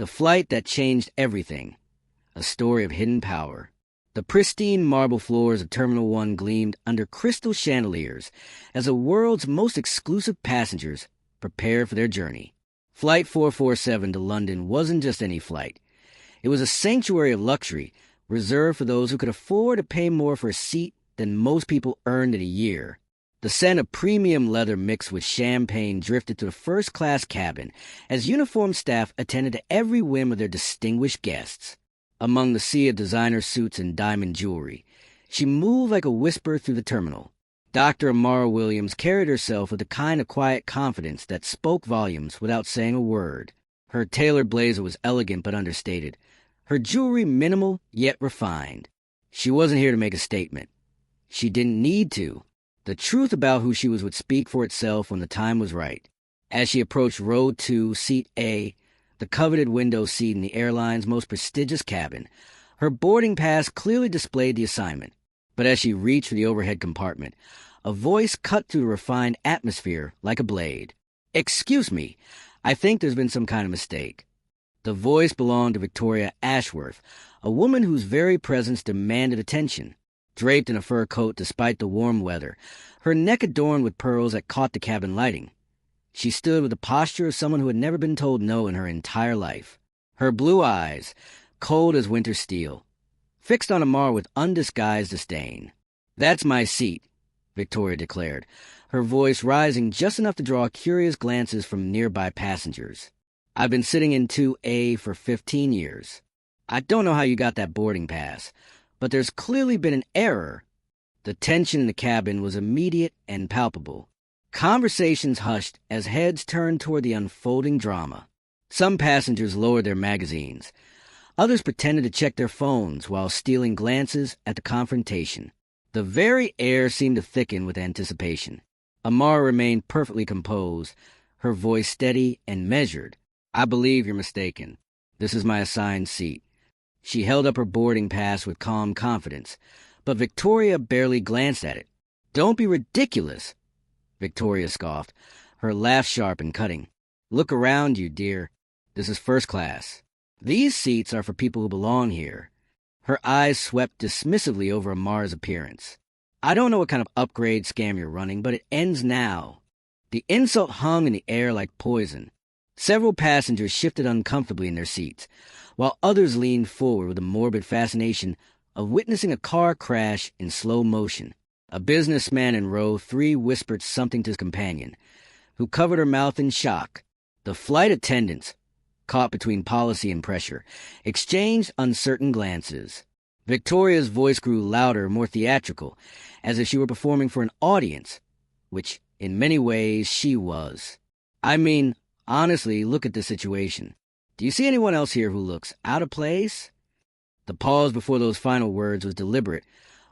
The flight that changed everything. A story of hidden power. The pristine marble floors of Terminal 1 gleamed under crystal chandeliers as the world's most exclusive passengers prepared for their journey. Flight 447 to London wasn't just any flight. It was a sanctuary of luxury reserved for those who could afford to pay more for a seat than most people earned in a year. The scent of premium leather mixed with champagne drifted to the first-class cabin as uniformed staff attended to every whim of their distinguished guests. Among the sea of designer suits and diamond jewelry, she moved like a whisper through the terminal. Dr. Amara Williams carried herself with the kind of quiet confidence that spoke volumes without saying a word. Her tailored blazer was elegant but understated, her jewelry minimal yet refined. She wasn't here to make a statement. She didn't need to. The truth about who she was would speak for itself when the time was right. As she approached Row 2, Seat A, the coveted window seat in the airline's most prestigious cabin, her boarding pass clearly displayed the assignment. But as she reached for the overhead compartment, a voice cut through the refined atmosphere like a blade. "Excuse me, I think there's been some kind of mistake." The voice belonged to Victoria Ashworth, a woman whose very presence demanded attention. Draped in a fur coat despite the warm weather, her neck adorned with pearls that caught the cabin lighting. She stood with the posture of someone who had never been told no in her entire life. Her blue eyes, cold as winter steel, fixed on Amar with undisguised disdain. "That's my seat," Victoria declared, her voice rising just enough to draw curious glances from nearby passengers. "I've been sitting in 2A for 15 years. I don't know how you got that boarding pass, but there's clearly been an error." The tension in the cabin was immediate and palpable. Conversations hushed as heads turned toward the unfolding drama. Some passengers lowered their magazines. Others pretended to check their phones while stealing glances at the confrontation. The very air seemed to thicken with anticipation. Amara remained perfectly composed, her voice steady and measured. "I believe you're mistaken. This is my assigned seat." She held up her boarding pass with calm confidence, but Victoria barely glanced at it. "Don't be ridiculous," Victoria scoffed, her laugh sharp and cutting. "Look around you, dear. This is first class. These seats are for people who belong here." Her eyes swept dismissively over Amara's appearance. "I don't know what kind of upgrade scam you're running, but it ends now." The insult hung in the air like poison. Several passengers shifted uncomfortably in their seats, while others leaned forward with a morbid fascination of witnessing a car crash in slow motion. A businessman in row 3 whispered something to his companion, who covered her mouth in shock. The flight attendants, caught between policy and pressure, exchanged uncertain glances. Victoria's voice grew louder, more theatrical, as if she were performing for an audience, which, in many ways, she was. "I mean, honestly, look at the situation. Do you see anyone else here who looks out of place?" The pause before those final words was deliberate,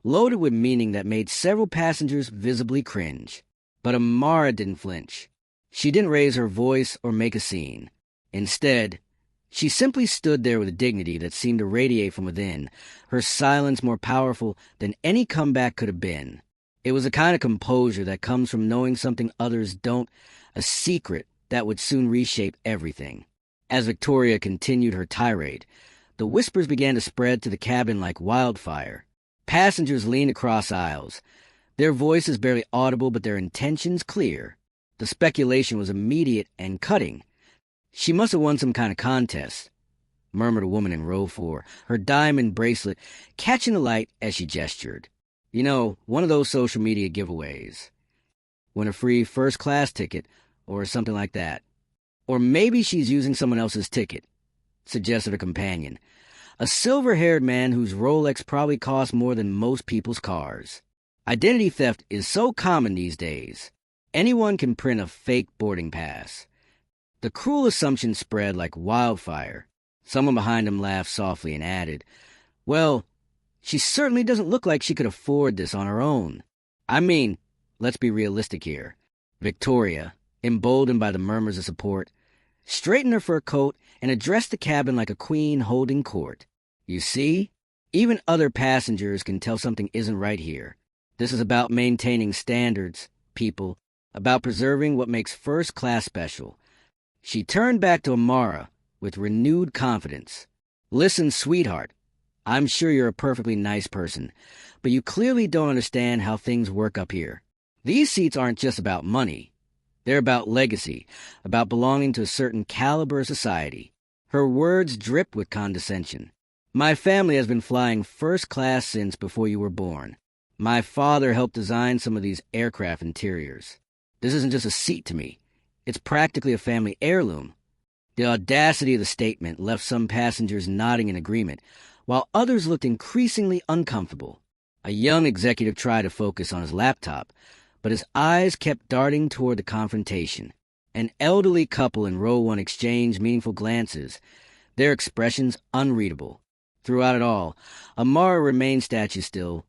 loaded with meaning that made several passengers visibly cringe. But Amara didn't flinch. She didn't raise her voice or make a scene. Instead, she simply stood there with a dignity that seemed to radiate from within, her silence more powerful than any comeback could have been. It was a kind of composure that comes from knowing something others don't, a secret that would soon reshape everything. As Victoria continued her tirade, the whispers began to spread to the cabin like wildfire. Passengers leaned across aisles, their voices barely audible but their intentions clear. The speculation was immediate and cutting. "She must have won some kind of contest," murmured a woman in row 4, her diamond bracelet catching the light as she gestured. "You know, one of those social media giveaways. Win a free first-class ticket or something like that. Or maybe she's using someone else's ticket," suggested a companion, a silver-haired man whose Rolex probably cost more than most people's cars. Identity theft is so common these days. Anyone can print a fake boarding pass. The cruel assumption spread like wildfire. Someone behind him laughed softly and added, "Well, she certainly doesn't look like she could afford this on her own. I mean, let's be realistic here." Victoria, emboldened by the murmurs of support, straightened her fur coat and addressed the cabin like a queen holding court. "You see? Even other passengers can tell something isn't right here. This is about maintaining standards, people, about preserving what makes first class special." She turned back to Amara, with renewed confidence. "Listen, sweetheart, I'm sure you're a perfectly nice person, but you clearly don't understand how things work up here. These seats aren't just about money. They're about legacy, about belonging to a certain caliber of society." Her words dripped with condescension. "My family has been flying first class since before you were born. My father helped design some of these aircraft interiors. This isn't just a seat to me. It's practically a family heirloom." The audacity of the statement left some passengers nodding in agreement, while others looked increasingly uncomfortable. A young executive tried to focus on his laptop, but his eyes kept darting toward the confrontation. An elderly couple in row 1 exchanged meaningful glances, their expressions unreadable. Throughout it all, Amara remained statue still,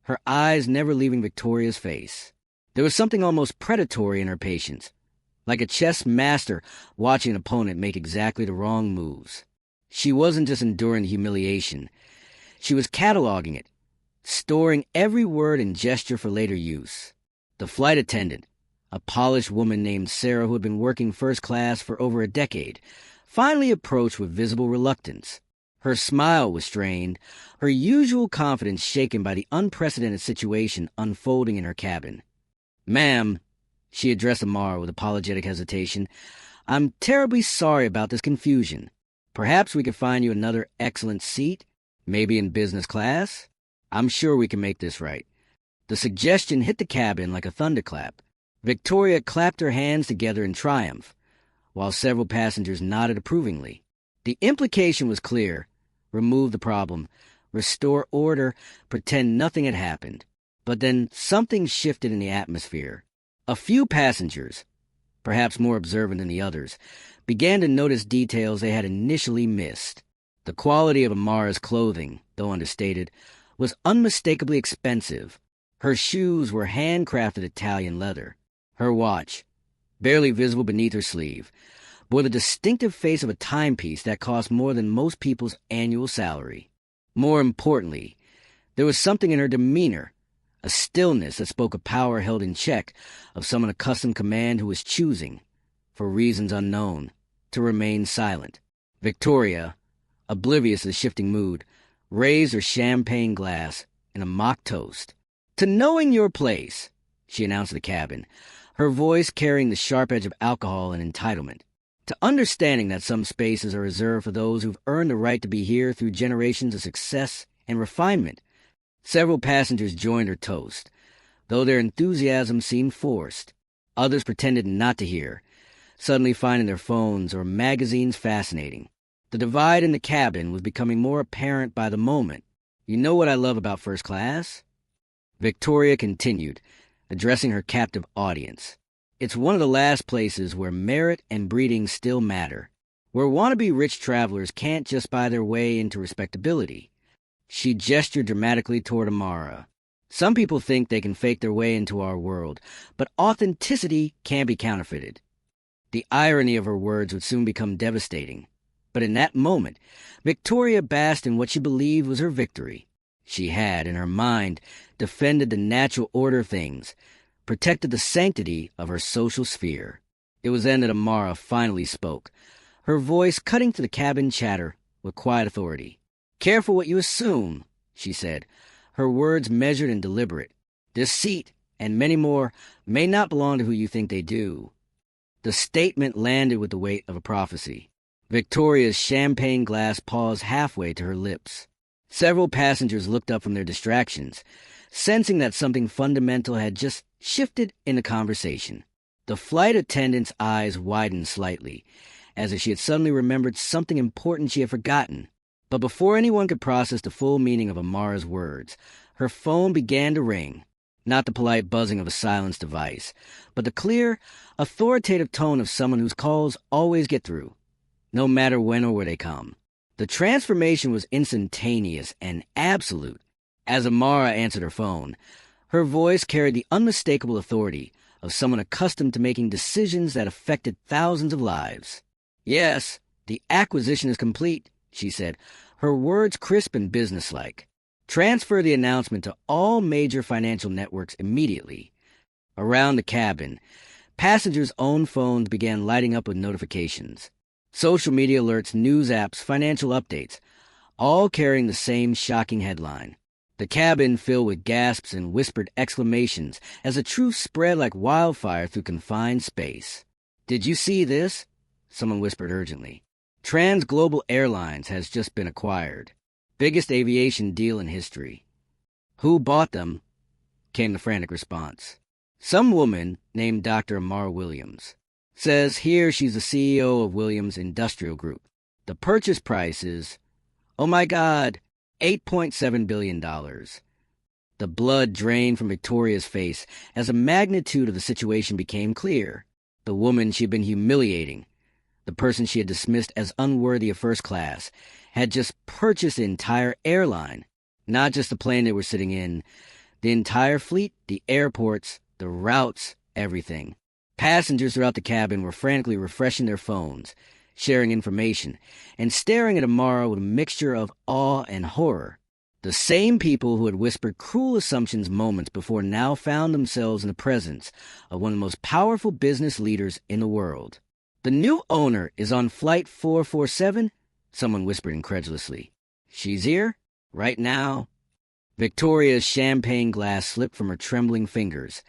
her eyes never leaving Victoria's face. There was something almost predatory in her patience, like a chess master watching an opponent make exactly the wrong moves. She wasn't just enduring the humiliation. She was cataloging it, storing every word and gesture for later use. The flight attendant, a polished woman named Sarah who had been working first class for over a decade, finally approached with visible reluctance. Her smile was strained, her usual confidence shaken by the unprecedented situation unfolding in her cabin. "Ma'am," she addressed Amara with apologetic hesitation, "I'm terribly sorry about this confusion. Perhaps we could find you another excellent seat, maybe in business class? I'm sure we can make this right." The suggestion hit the cabin like a thunderclap. Victoria clapped her hands together in triumph, while several passengers nodded approvingly. The implication was clear: remove the problem, restore order, pretend nothing had happened. But then something shifted in the atmosphere. A few passengers, perhaps more observant than the others, began to notice details they had initially missed. The quality of Amara's clothing, though understated, was unmistakably expensive. Her shoes were handcrafted Italian leather. Her watch, barely visible beneath her sleeve, bore the distinctive face of a timepiece that cost more than most people's annual salary. More importantly, there was something in her demeanor, a stillness that spoke of power held in check, of someone accustomed to command who was choosing, for reasons unknown, to remain silent. Victoria, oblivious to the shifting mood, raised her champagne glass in a mock toast. "To knowing your place," she announced to the cabin, her voice carrying the sharp edge of alcohol and entitlement. "To understanding that some spaces are reserved for those who've earned the right to be here through generations of success and refinement." Several passengers joined her toast, though their enthusiasm seemed forced. Others pretended not to hear, suddenly finding their phones or magazines fascinating. The divide in the cabin was becoming more apparent by the moment. "You know what I love about first class?" Victoria continued, addressing her captive audience. "It's one of the last places where merit and breeding still matter, where wannabe rich travelers can't just buy their way into respectability." She gestured dramatically toward Amara. "Some people think they can fake their way into our world, but authenticity can't be counterfeited." The irony of her words would soon become devastating. But in that moment, Victoria basked in what she believed was her victory. She had, in her mind, defended the natural order of things, protected the sanctity of her social sphere. It was then that Amara finally spoke, her voice cutting through the cabin chatter with quiet authority. "Careful what you assume," she said, her words measured and deliberate. "This seat, and many more, may not belong to who you think they do." The statement landed with the weight of a prophecy. Victoria's champagne glass paused halfway to her lips. Several passengers looked up from their distractions, sensing that something fundamental had just shifted in the conversation. The flight attendant's eyes widened slightly, as if she had suddenly remembered something important she had forgotten. But before anyone could process the full meaning of Amara's words, her phone began to ring. Not the polite buzzing of a silenced device, but the clear, authoritative tone of someone whose calls always get through, no matter when or where they come. The transformation was instantaneous and absolute. As Amara answered her phone, her voice carried the unmistakable authority of someone accustomed to making decisions that affected thousands of lives. "Yes, the acquisition is complete," she said, her words crisp and businesslike. "Transfer the announcement to all major financial networks immediately." Around the cabin, passengers' own phones began lighting up with notifications. Social media alerts, news apps, financial updates, all carrying the same shocking headline. The cabin filled with gasps and whispered exclamations as the truth spread like wildfire through confined space. "Did you see this?" someone whispered urgently. "Global Airlines has just been acquired. Biggest aviation deal in history." "Who bought them?" came the frantic response. "Some woman named Dr. Amara Williams. Says here she's the CEO of Williams Industrial Group. The purchase price is, oh my God, $8.7 billion. The blood drained from Victoria's face as the magnitude of the situation became clear. The woman she had been humiliating, the person she had dismissed as unworthy of first class, had just purchased the entire airline. Not just the plane they were sitting in, the entire fleet, the airports, the routes, everything. Passengers throughout the cabin were frantically refreshing their phones, sharing information, and staring at Amara with a mixture of awe and horror. The same people who had whispered cruel assumptions moments before now found themselves in the presence of one of the most powerful business leaders in the world. "The new owner is on flight 447? Someone whispered incredulously. "She's here? Right now?" Victoria's champagne glass slipped from her trembling fingers,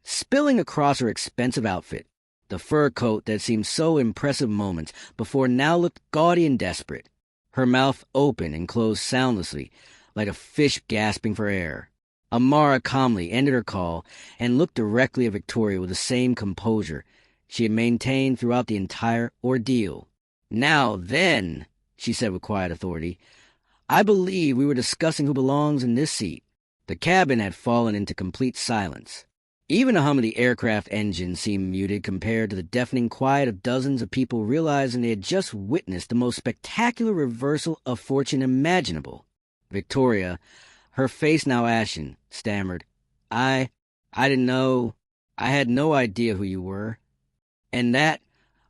spilling across her expensive outfit. The fur coat that seemed so impressive moments before now looked gaudy and desperate. Her mouth opened and closed soundlessly, like a fish gasping for air. Amara calmly ended her call and looked directly at Victoria with the same composure she had maintained throughout the entire ordeal. "Now then," she said with quiet authority, "I believe we were discussing who belongs in this seat." The cabin had fallen into complete silence. Even the hum of the aircraft engine seemed muted compared to the deafening quiet of dozens of people realizing they had just witnessed the most spectacular reversal of fortune imaginable. Victoria, her face now ashen, stammered, I didn't know. I had no idea who you were." "And that,"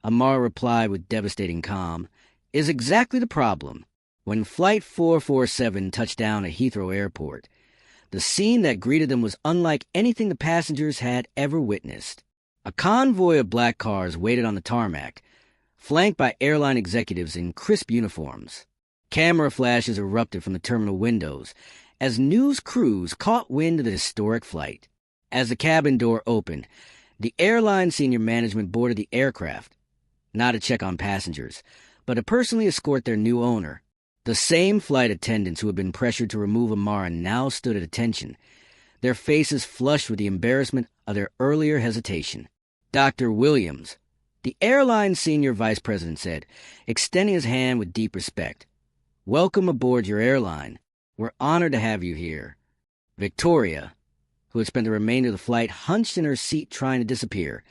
Amara replied with devastating calm, "is exactly the problem. When Flight 447 touched down at Heathrow Airport, the scene that greeted them was unlike anything the passengers had ever witnessed. A convoy of black cars waited on the tarmac, flanked by airline executives in crisp uniforms. Camera flashes erupted from the terminal windows as news crews caught wind of the historic flight. As the cabin door opened, the airline senior management boarded the aircraft, not to check on passengers, but to personally escort their new owner. The same flight attendants who had been pressured to remove Amara now stood at attention, their faces flushed with the embarrassment of their earlier hesitation. "Dr. Williams," the airline senior vice president said, extending his hand with deep respect. "Welcome aboard your airline. We're honored to have you here." Victoria, who had spent the remainder of the flight hunched in her seat trying to disappear,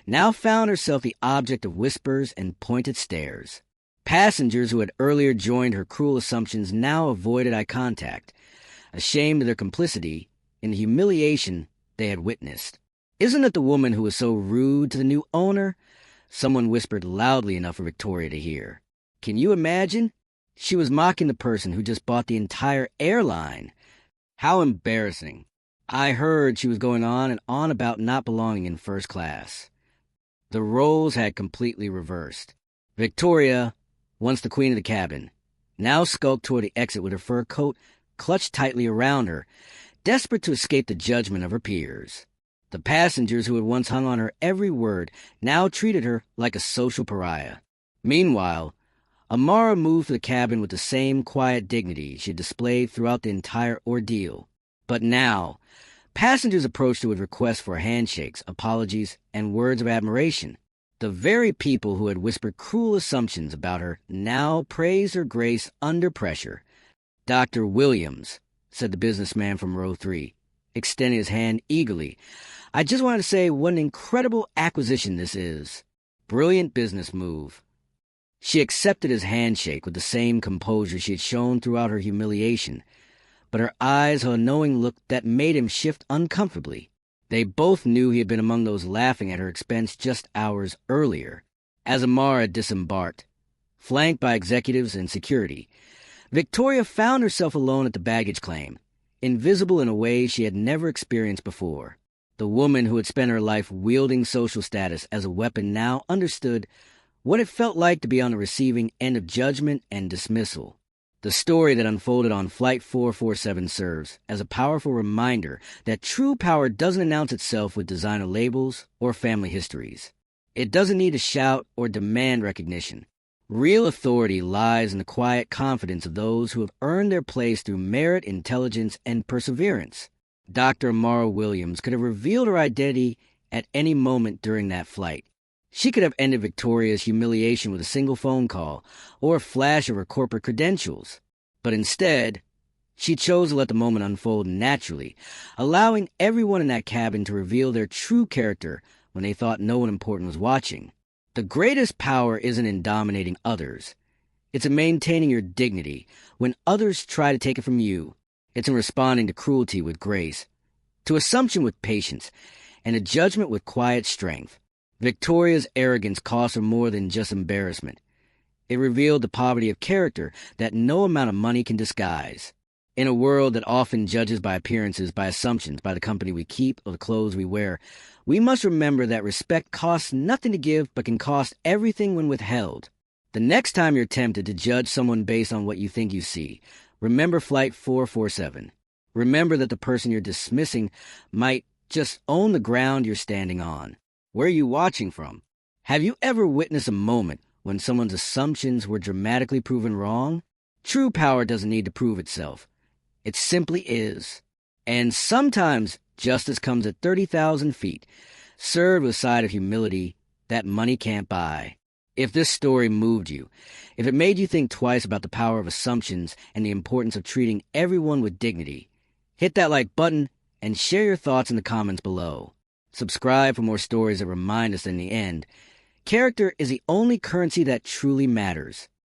now found herself the object of whispers and pointed stares. Passengers who had earlier joined her cruel assumptions now avoided eye contact, ashamed of their complicity in the humiliation they had witnessed. "Isn't it the woman who was so rude to the new owner?" someone whispered loudly enough for Victoria to hear. "Can you imagine? She was mocking the person who just bought the entire airline. How embarrassing. I heard she was going on and on about not belonging in first class." The roles had completely reversed. Victoria, once the queen of the cabin, now skulked toward the exit with her fur coat clutched tightly around her, desperate to escape the judgment of her peers. The passengers who had once hung on her every word now treated her like a social pariah. Meanwhile, Amara moved to the cabin with the same quiet dignity she had displayed throughout the entire ordeal. But now, passengers approached her with requests for handshakes, apologies, and words of admiration. The very people who had whispered cruel assumptions about her now praised her grace under pressure. "Dr. Williams," said the businessman from row 3, extending his hand eagerly, "I just wanted to say what an incredible acquisition this is. Brilliant business move." She accepted his handshake with the same composure she had shown throughout her humiliation, but her eyes held a knowing look that made him shift uncomfortably. They both knew he had been among those laughing at her expense just hours earlier. As Amara disembarked, flanked by executives and security, Victoria found herself alone at the baggage claim, invisible in a way she had never experienced before. The woman who had spent her life wielding social status as a weapon now understood what it felt like to be on the receiving end of judgment and dismissal. The story that unfolded on Flight 447 serves as a powerful reminder that true power doesn't announce itself with designer labels or family histories. It doesn't need to shout or demand recognition. Real authority lies in the quiet confidence of those who have earned their place through merit, intelligence, and perseverance. Dr. Amara Williams could have revealed her identity at any moment during that flight. She could have ended Victoria's humiliation with a single phone call or a flash of her corporate credentials. But instead, she chose to let the moment unfold naturally, allowing everyone in that cabin to reveal their true character when they thought no one important was watching. The greatest power isn't in dominating others. It's in maintaining your dignity when others try to take it from you. It's in responding to cruelty with grace, to assumption with patience, and to judgment with quiet strength. Victoria's arrogance cost her more than just embarrassment. It revealed the poverty of character that no amount of money can disguise. In a world that often judges by appearances, by assumptions, by the company we keep or the clothes we wear, we must remember that respect costs nothing to give but can cost everything when withheld. The next time you're tempted to judge someone based on what you think you see, remember Flight 447. Remember that the person you're dismissing might just own the ground you're standing on. Where are you watching from? Have you ever witnessed a moment when someone's assumptions were dramatically proven wrong? True power doesn't need to prove itself. It simply is. And sometimes justice comes at 30,000 feet, served with a side of humility that money can't buy. If this story moved you, if it made you think twice about the power of assumptions and the importance of treating everyone with dignity, hit that like button and share your thoughts in the comments below. Subscribe for more stories that remind us in the end, character is the only currency that truly matters.